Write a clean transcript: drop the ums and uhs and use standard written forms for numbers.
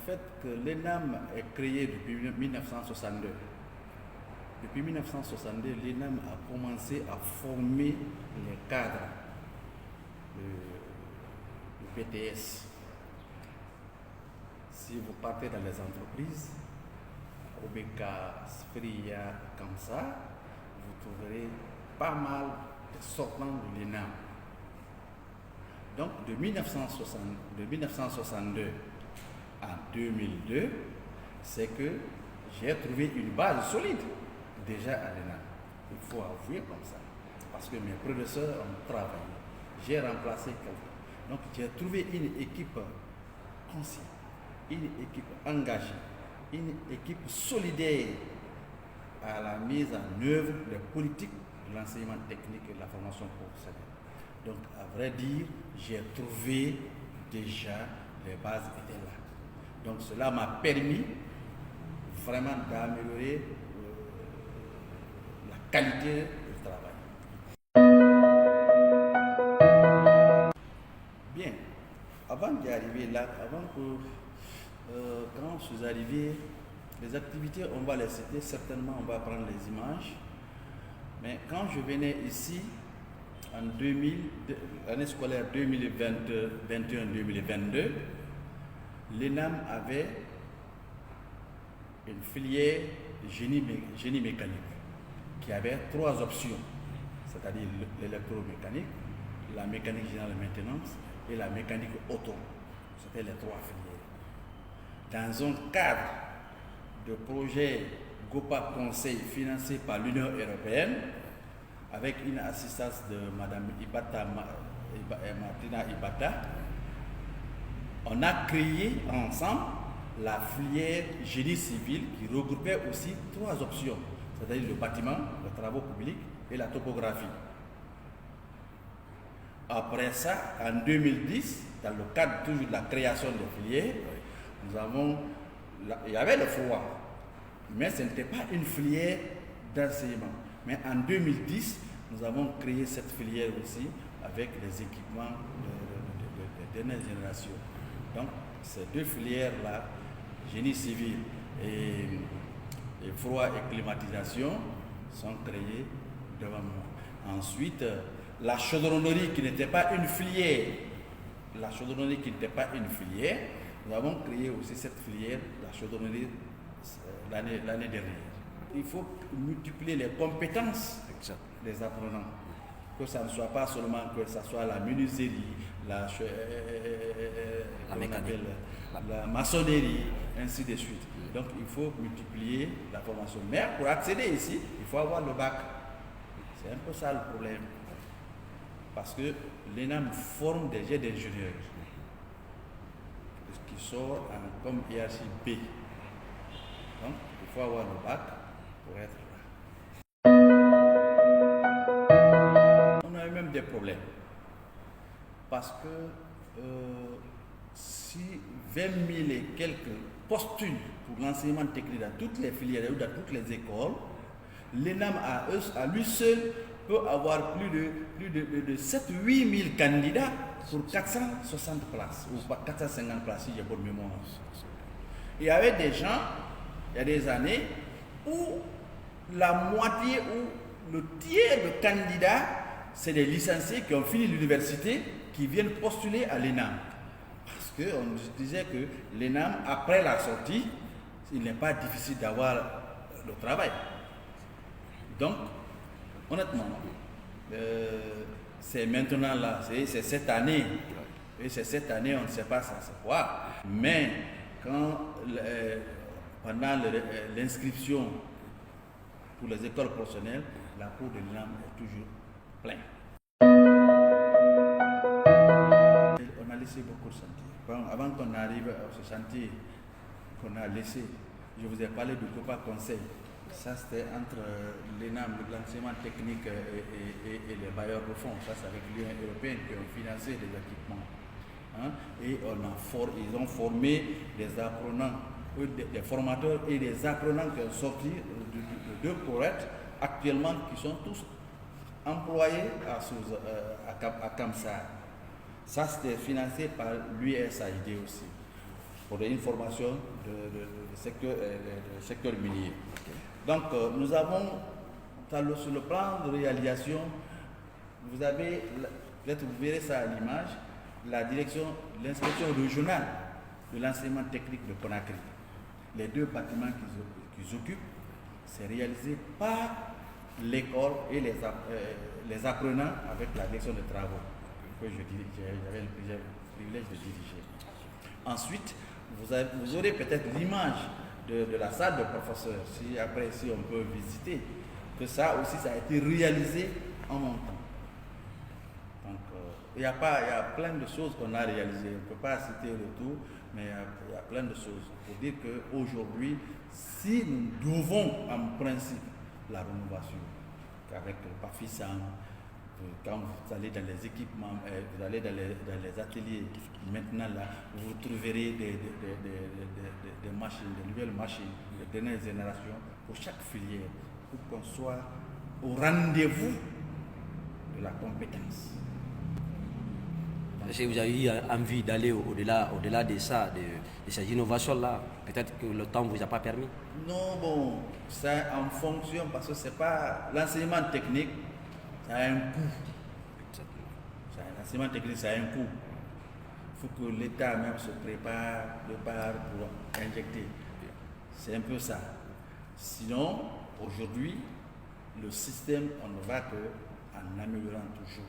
fait que l'ENAM est créé depuis 1962. Depuis 1962, l'ENAM a commencé à former les cadres du BTS. Si vous partez dans les entreprises, Obeka, Sfria, comme ça, vous trouverez pas mal de sortants de l'ENAM. Donc de 1962 à 2002, c'est que j'ai trouvé une base solide déjà à l'ENAM. Il faut avouer comme ça. Parce que mes professeurs ont travaillé. J'ai remplacé quelqu'un. Donc j'ai trouvé une équipe consciente, une équipe engagée, une équipe solidaire à la mise en œuvre des politiques de l'enseignement technique et de la formation professionnelle. Donc, à vrai dire, j'ai trouvé déjà les bases étaient là. Donc, cela m'a permis vraiment d'améliorer la qualité du travail. Bien, avant d'y arriver là, quand je suis arrivé, les activités, on va les citer, certainement on va prendre les images. Mais quand je venais ici, en 2000, l'année scolaire 2021-2022, l'ENAM avait une filière génie mécanique qui avait 3 options, c'est-à-dire l'électromécanique, la mécanique générale de maintenance et la mécanique auto. C'était les 3 filières. Dans un cadre de projet GOPA Conseil financé par l'Union européenne, avec une assistance de Mme Martina Ibata, on a créé ensemble la filière génie civil qui regroupait aussi 3 options, c'est-à-dire le bâtiment, les travaux publics et la topographie. Après ça, en 2010, dans le cadre toujours de la création des filières, il y avait le froid, mais ce n'était pas une filière d'enseignement. Mais en 2010, nous avons créé cette filière aussi avec les équipements de dernière génération. Donc, ces 2 filières-là, génie civil et froid et climatisation, sont créées devant moi. Ensuite, la chaudronnerie qui n'était pas une filière, nous avons créé aussi cette filière, la chaudronnerie, l'année dernière. Il faut multiplier les compétences des apprenants. Que ça ne soit pas seulement que ça soit la menuiserie, la maçonnerie, ainsi de suite. Donc il faut multiplier la formation. Mais pour accéder ici, il faut avoir le bac. C'est un peu ça le problème. Parce que l'ENAM forme des jets d'ingénieurs qui sort comme hiérarchie B. Donc il faut avoir le bac pour être là. On a eu même des problèmes. Parce que si 20 000 et quelques postulent pour l'enseignement technique dans toutes les filières ou dans toutes les écoles, l'ENAM à lui seul peut avoir plus de 7-8 000 candidats pour 460 places ou 450 places si j'ai bonne mémoire. Il y avait des gens, il y a des années, où la moitié ou le tiers de candidats, c'est des licenciés qui ont fini l'université qui viennent postuler à l'ENAM. Parce qu'on disait que l'ENAM, après la sortie, il n'est pas difficile d'avoir le travail. Donc, honnêtement, c'est maintenant là, c'est cette année. Et c'est cette année, on ne sait pas ça c'est quoi. Mais pendant l'inscription pour les écoles professionnelles, la cour de l'ENAM est toujours pleine. On a laissé beaucoup de chantiers. Bon, avant qu'on arrive à ce chantier qu'on a laissé, je vous ai parlé du GOPA Conseil. Ça, c'était entre l'ENAM, l'enseignement technique et les bailleurs de fonds. Ça, c'est avec l'Union européenne qui ont financé des équipements. Et ils ont formé des apprenants, des formateurs et des apprenants qui ont sorti de 2 poètes actuellement qui sont tous employés à Kamsa. Ça, c'était financé par l'USAID aussi. pour une formation de secteur minier. Donc, nous avons, sur le plan de réalisation, vous avez, peut-être vous verrez ça à l'image, l'inspection régionale de l'enseignement technique de Conakry. Les 2 bâtiments qu'ils occupent, c'est réalisé par l'école et les apprenants avec la direction de travaux que j'avais le privilège de diriger. Ensuite, vous aurez peut-être l'image de la salle de professeurs, si on peut visiter, que ça aussi, ça a été réalisé en montant. Donc, il y a plein de choses qu'on a réalisées. On ne peut pas citer le tout, mais il y a plein de choses. Pour dire qu'aujourd'hui, si nous devons en principe la rénovation, avec le PAFISAM, quand vous allez dans les équipements, vous allez dans les ateliers, maintenant là, vous trouverez des machines, des nouvelles machines, de dernière génération pour chaque filière, pour qu'on soit au rendez-vous de la compétence. Est-ce que vous avez eu envie d'aller au-delà de ça, de ces innovations-là? Peut-être que le temps ne vous a pas permis? Non, bon, c'est en fonction, parce que c'est pas l'enseignement technique, ça a un coût. L'enseignement technique, ça a un coût. Il faut que l'État même se prépare pour injecter. C'est un peu ça. Sinon, aujourd'hui, le système, on ne va qu'en améliorant toujours.